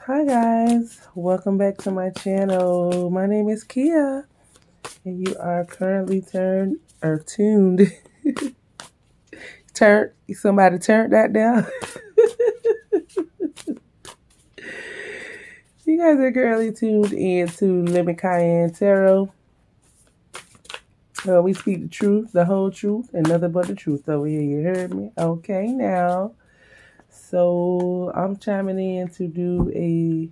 Hi guys, welcome back to my channel. My name is Kia and you are currently tuned. Somebody turned that down. You guys are currently tuned in to Lemon Cayenne Tarot. We speak the truth, the whole truth, and nothing but the truth over here. You heard me? Okay, now. So I'm chiming in to do a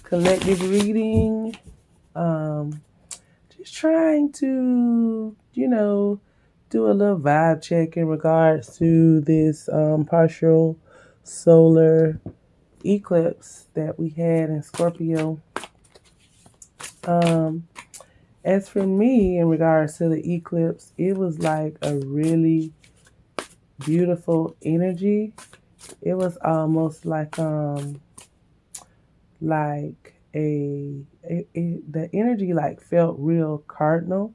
collective reading. Just trying to, do a little vibe check in regards to this partial solar eclipse that we had in Scorpio. As for me, in regards to the eclipse, it was like a really beautiful energy. It was almost like the energy like felt real cardinal,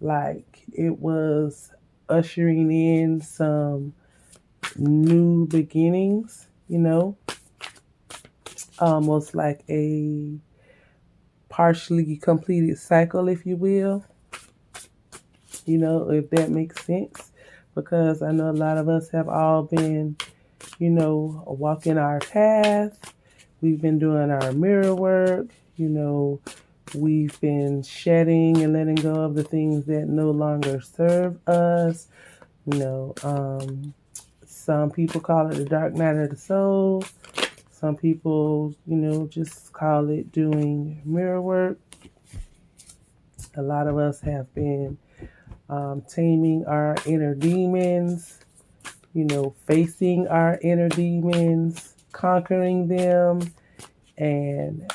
like it was ushering in some new beginnings, almost like a partially completed cycle, if you will, if that makes sense, because I know a lot of us have all been, walking our path. We've been doing our mirror work, we've been shedding and letting go of the things that no longer serve us. Some people call it the dark night of the soul. Some people, just call it doing mirror work. A lot of us have been taming our inner demons, facing our inner demons, conquering them, and,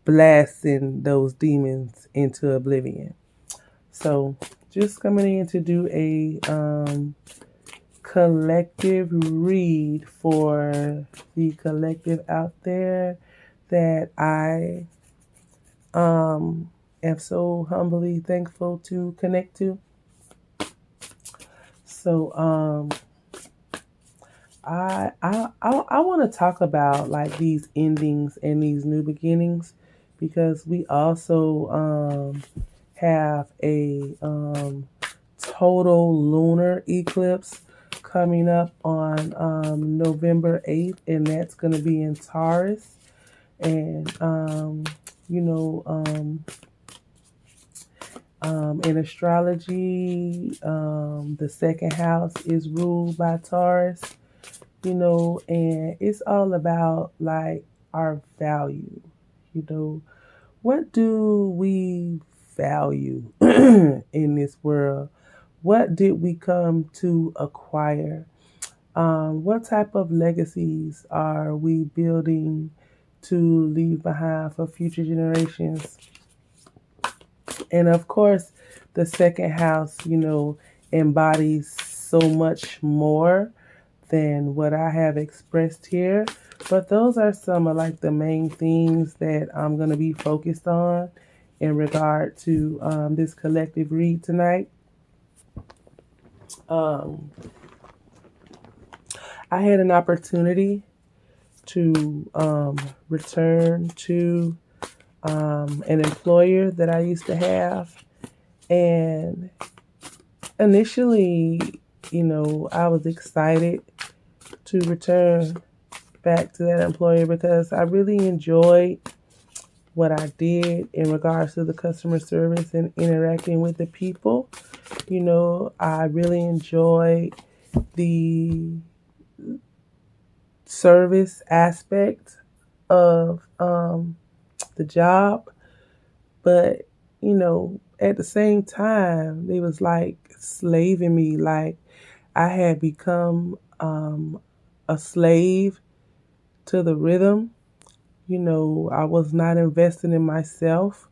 blasting those demons into oblivion. So just coming in to do a collective read for the collective out there that I am so humbly thankful to connect to. So I want to talk about like these endings and these new beginnings, because we also have a total lunar eclipse coming up on November 8th, and that's going to be in Taurus. And in astrology, the second house is ruled by Taurus, and it's all about like our value. What do we value in this world? What did we come to acquire? What type of legacies are we building to leave behind for future generations? And of course, the second house, embodies so much more than what I have expressed here. But those are some of like the main things that I'm going to be focused on in regard to this collective read tonight. I had an opportunity to return to an employer that I used to have. And initially, I was excited to return back to that employer because I really enjoyed what I did in regards to the customer service and interacting with the people. I really enjoyed the service aspect of the job, but at the same time, they was like slaving me, like I had become a slave to the rhythm. I was not investing in myself,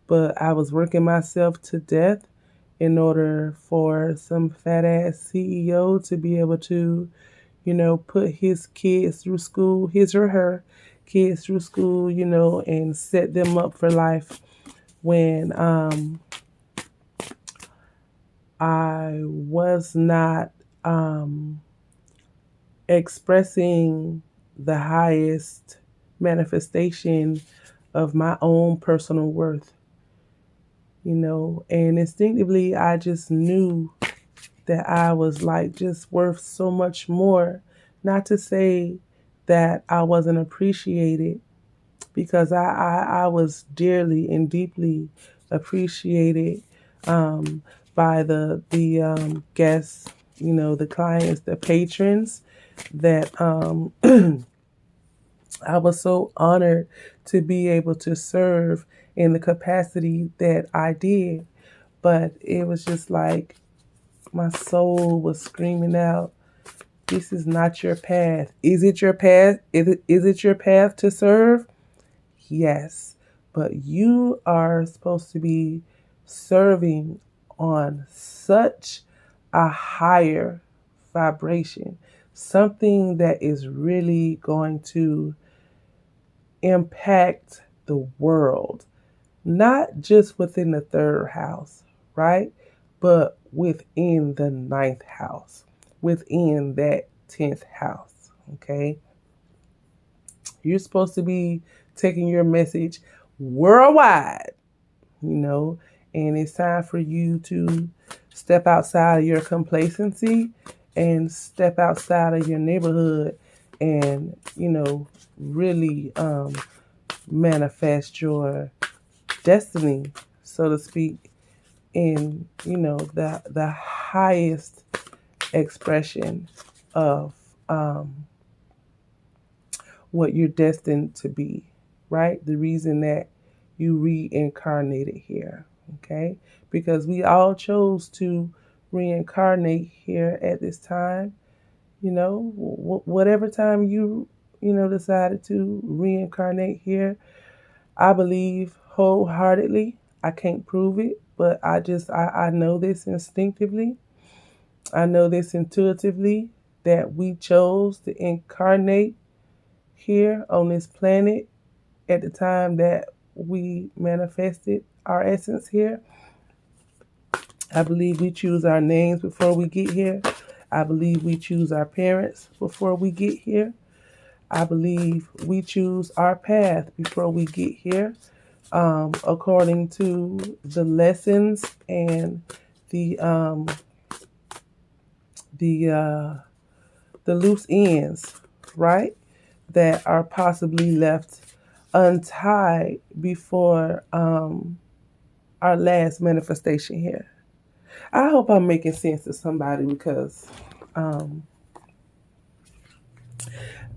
but I was working myself to death in order for some fat ass CEO to be able to, put his kids through school, his or her kids through school, and set them up for life, when I was not expressing the highest manifestation of my own personal worth, and instinctively I just knew that I was like just worth so much more. Not to say that I wasn't appreciated, because I was dearly and deeply appreciated by the guests, the clients, the patrons that I was so honored to be able to serve in the capacity that I did. But it was just like my soul was screaming out, this is not your path. Is it your path? Is it your path to serve? Yes. But you are supposed to be serving on such a higher vibration, something that is really going to impact the world, not just within the third house, right? But within the ninth house, within that 10th house, okay? You're supposed to be taking your message worldwide, you know, and it's time for you to step outside of your complacency and step outside of your neighborhood and, really manifest your destiny, so to speak, in, the highest expression of what you're destined to be, right? The reason that you reincarnated here, okay? Because we all chose to reincarnate here at this time, whatever time you, decided to reincarnate here. I believe wholeheartedly, I can't prove it, but I know this instinctively. I know this intuitively, that we chose to incarnate here on this planet at the time that we manifested our essence here. I believe we choose our names before we get here. I believe we choose our parents before we get here. I believe we choose our path before we get here, according to the lessons and the loose ends, right? That are possibly left untied before our last manifestation here. I hope I'm making sense to somebody, because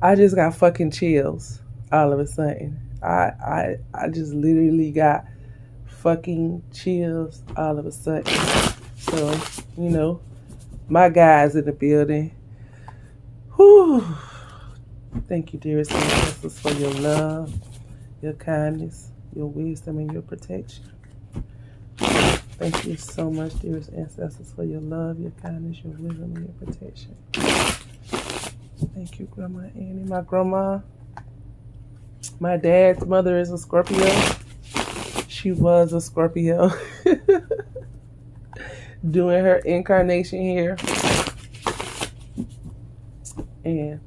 I just got fucking chills all of a sudden. I just literally got fucking chills all of a sudden. So, my guys in the building. Whew. Thank you, dearest ancestors, for your love, your kindness, your wisdom, and your protection. Thank you so much, dearest ancestors, for your love, your kindness, your wisdom, and your protection. Thank you, Grandma Annie. My grandma, my dad's mother is a Scorpio. She was a Scorpio doing her incarnation here. And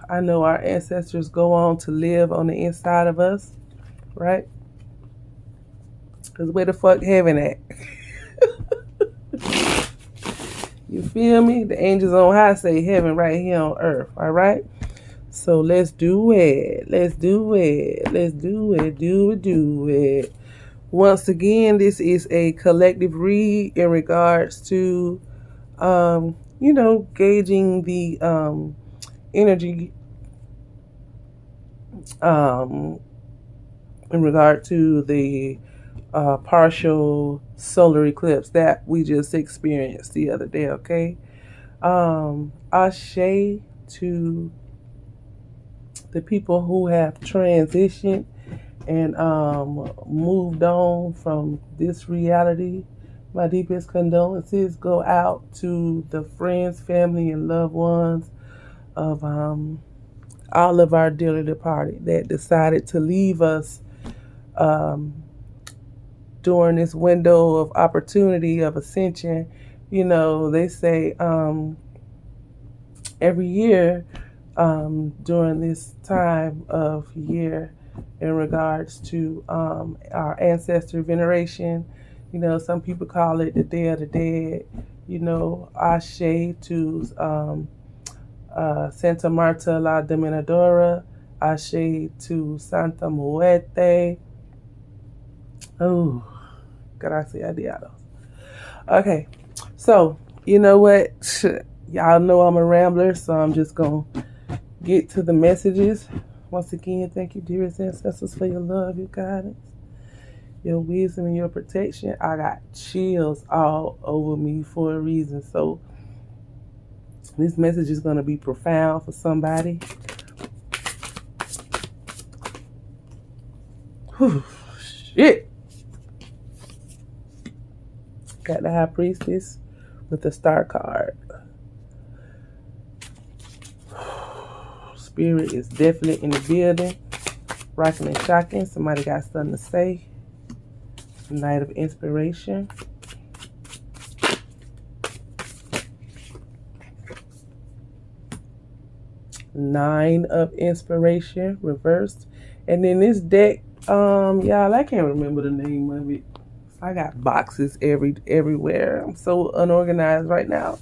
I know our ancestors go on to live on the inside of us, right? Because where the fuck heaven at? You feel me? The angels on high say heaven right here on earth, all right? So let's do it. Let's do it. Let's do it. Do it. Once again, this is a collective read in regards to, gauging the energy in regard to the partial solar eclipse that we just experienced the other day, okay? Ashe to the people who have transitioned and moved on from this reality. My deepest condolences go out to the friends, family, and loved ones of all of our dearly departed that decided to leave us during this window of opportunity of ascension. They say every year during this time of year in regards to our ancestor veneration. You know, some people call it the Day of the Dead. You know, Ashe to Santa Marta la Dominadora, Ashe to Santa Muerte. Oh, gracias a Dios. Okay, so you know what? Y'all know I'm a rambler, so I'm just going to get to the messages. Once again, thank you, dearest ancestors, for your love, your guidance, your wisdom, and your protection. I got chills all over me for a reason. So this message is going to be profound for somebody. Whew, shit. Got the High Priestess with the Star card. Spirit is definitely in the building. Rocking and shocking. Somebody got something to say. Night of Inspiration. Nine of Inspiration reversed. And then this deck, y'all, I can't remember the name of it. I got boxes everywhere. I'm so unorganized right now.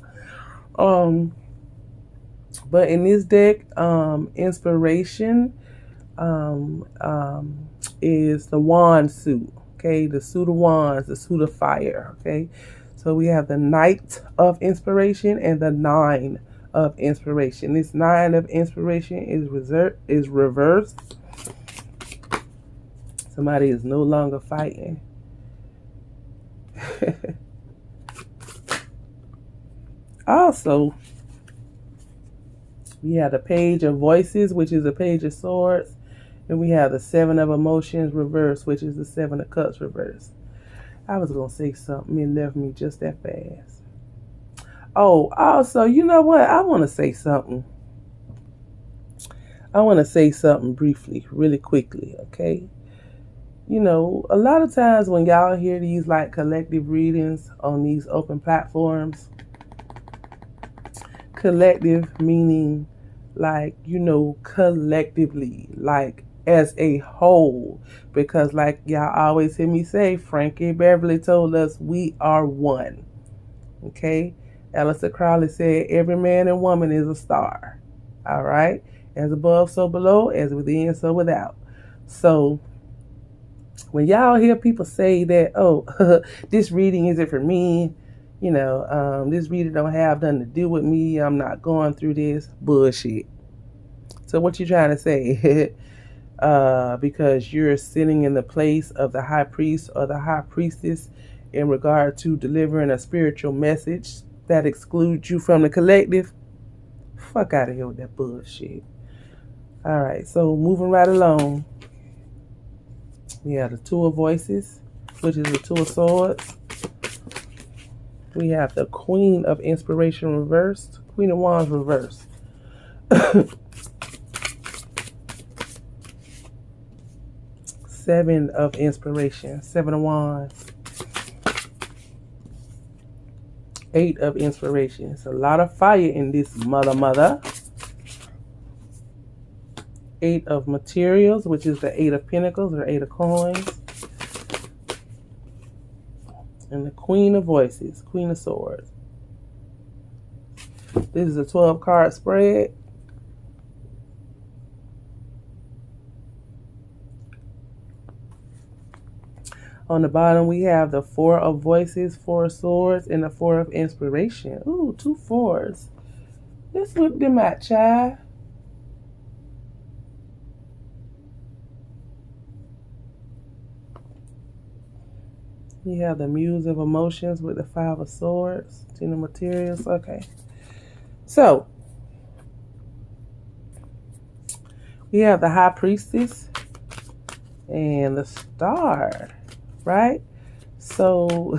But in this deck, Inspiration is the wand suit. Okay, the suit of wands, the suit of fire. Okay, so we have the Knight of Inspiration and the Nine of Inspiration. This Nine of Inspiration is reversed. Somebody is no longer fighting. Also, we have the Page of Voices, which is the Page of Swords. And we have the Seven of Emotions reversed, which is the Seven of Cups reversed. I was going to say something. It left me just that fast. Oh, also, you know what? I want to say something. I want to say something briefly, really quickly, okay? You know, a lot of times when y'all hear these like collective readings on these open platforms, collective meaning like, you know, collectively, like as a whole, because like y'all always hear me say, Frankie Beverly told us we are one. Okay, Aleister Crowley said every man and woman is a star. All right, as above so below, as within so without. So when y'all hear people say that, oh, this reading isn't for me, you know, this reading don't have nothing to do with me, I'm not going through this bullshit. So what you trying to say? Because you're sitting in the place of the high priest or the high priestess in regard to delivering a spiritual message that excludes you from the collective? Fuck out of here with that bullshit. All right, so moving right along. We have the Two of Voices, which is the Two of Swords. We have the Queen of Inspiration reversed, Queen of Wands reversed. Seven of Inspiration, Seven of Wands. Eight of Inspiration. It's a lot of fire in this mother. Eight of Materials, which is the Eight of Pentacles or Eight of Coins. And the Queen of Voices, Queen of Swords. This is a 12 card spread. On the bottom, we have the Four of Voices, Four of Swords, and the Four of Inspiration. Ooh, two fours. Let's whip them out, child. We have the Muse of Emotions with the Five of Swords, Ten of Materials. Okay. So, we have the High Priestess and the Star, right? So,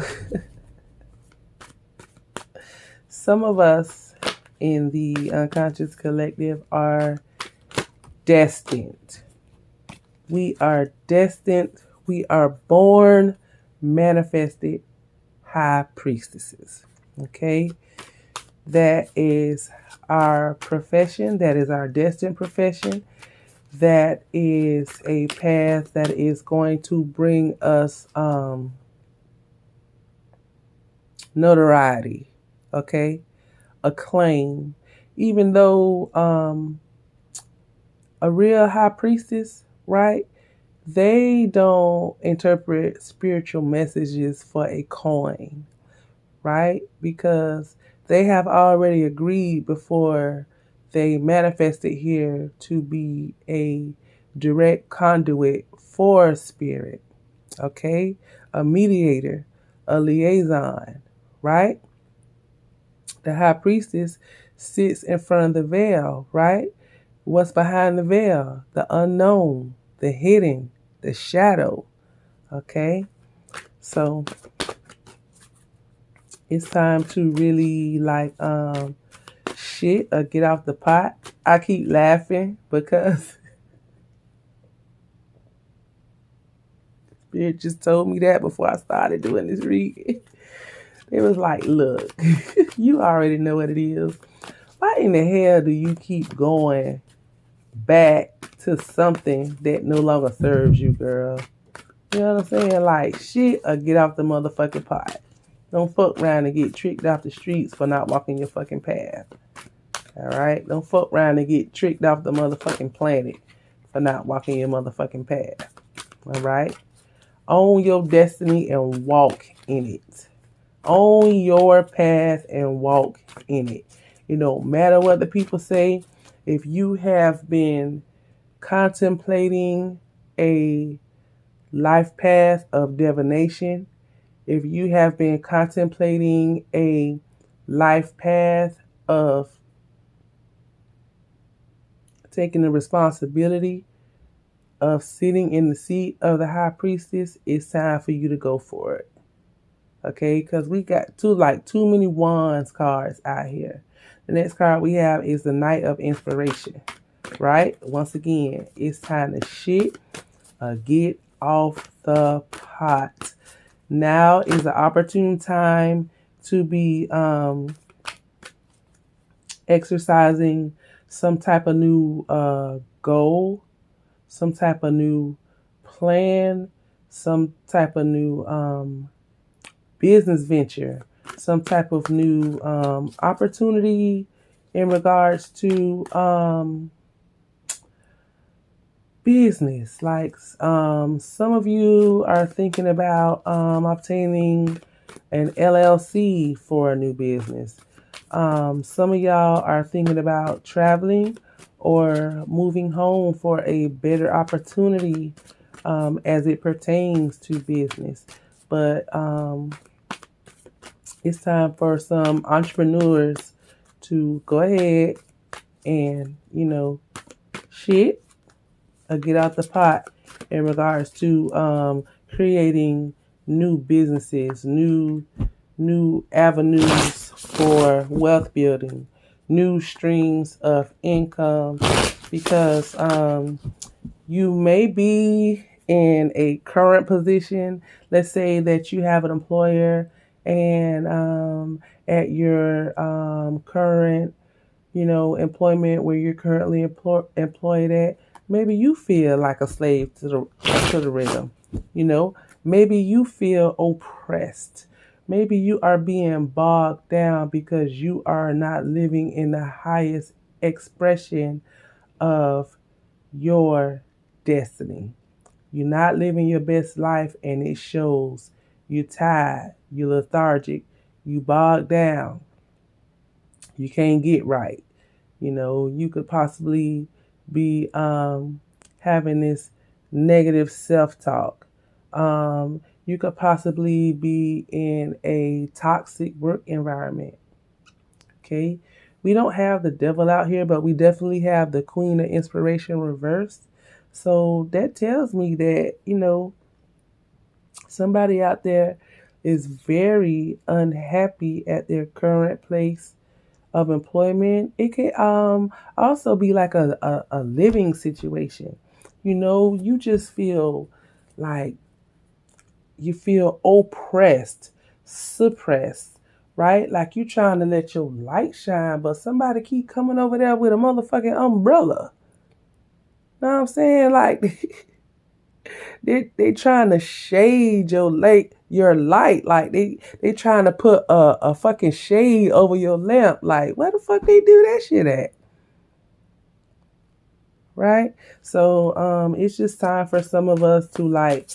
some of us in the unconscious collective are destined. We are destined. We are born manifested high priestesses. Okay? That is our profession. That is our destined profession. That is a path that is going to bring us notoriety, okay, acclaim. Even though a real high priestess, right? They don't interpret spiritual messages for a coin, right? Because they have already agreed before they manifested here to be a direct conduit for spirit, okay? A mediator, a liaison, right? The high priestess sits in front of the veil, right? What's behind the veil? The unknown, the hidden, the shadow, okay? So it's time to really like shit or get off the pot. I keep laughing because Spirit just told me that before I started doing this reading. It was like, look, you already know what it is. Why in the hell do you keep going back to something that no longer serves you, girl? You know what I'm saying? Like, shit or get off the motherfucking pot. Don't fuck around and get tricked off the streets for not walking your fucking path. Alright? Don't fuck around and get tricked off the motherfucking planet for not walking your motherfucking path. Alright? Own your destiny and walk in it. Own your path and walk in it. It don't matter what the people say. If you have been contemplating a life path of divination, if you have been contemplating a life path of taking the responsibility of sitting in the seat of the high priestess, it's time for you to go for it. Okay, because we got too many wands cards out here. The next card we have is the Knight of Inspiration. Right? Once again, it's time to shit or get off the pot. Now is the opportune time to be exercising some type of new goal, some type of new plan, some type of new business venture, some type of new opportunity in regards to business. Like some of you are thinking about obtaining an LLC for a new business. Some of y'all are thinking about traveling or moving home for a better opportunity as it pertains to business. But it's time for some entrepreneurs to go ahead and, shit or get out the pot in regards to creating new businesses, new avenues for wealth building, new streams of income, because you may be in a current position. Let's say that you have an employer and at your current, employment where you're currently employed at, maybe you feel like a slave to the rhythm. Maybe you feel oppressed. Maybe you are being bogged down because you are not living in the highest expression of your destiny. You're not living your best life, and it shows. You're tired, you're lethargic, you bogged down, you can't get right. You could possibly be having this negative self-talk. You could possibly be in a toxic work environment. Okay? We don't have the devil out here, but we definitely have the Queen of Inspiration reversed. So that tells me that, somebody out there is very unhappy at their current place of employment. It can also be like a living situation. You just feel like you feel oppressed, suppressed, right? Like you trying to let your light shine, but somebody keep coming over there with a motherfucking umbrella. Know what I'm saying? Like they trying to shade your light. Like they trying to put a fucking shade over your lamp. Like where the fuck they do that shit at? Right? So it's just time for some of us to like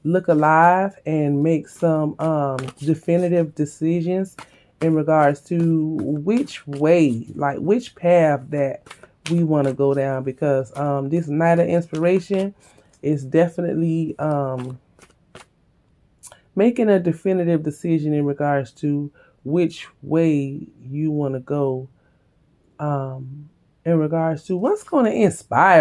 look alive and make some definitive decisions in regards to which way, like which path that we want to go down, because this night of inspiration is definitely making a definitive decision in regards to which way you want to go in regards to what's going to inspire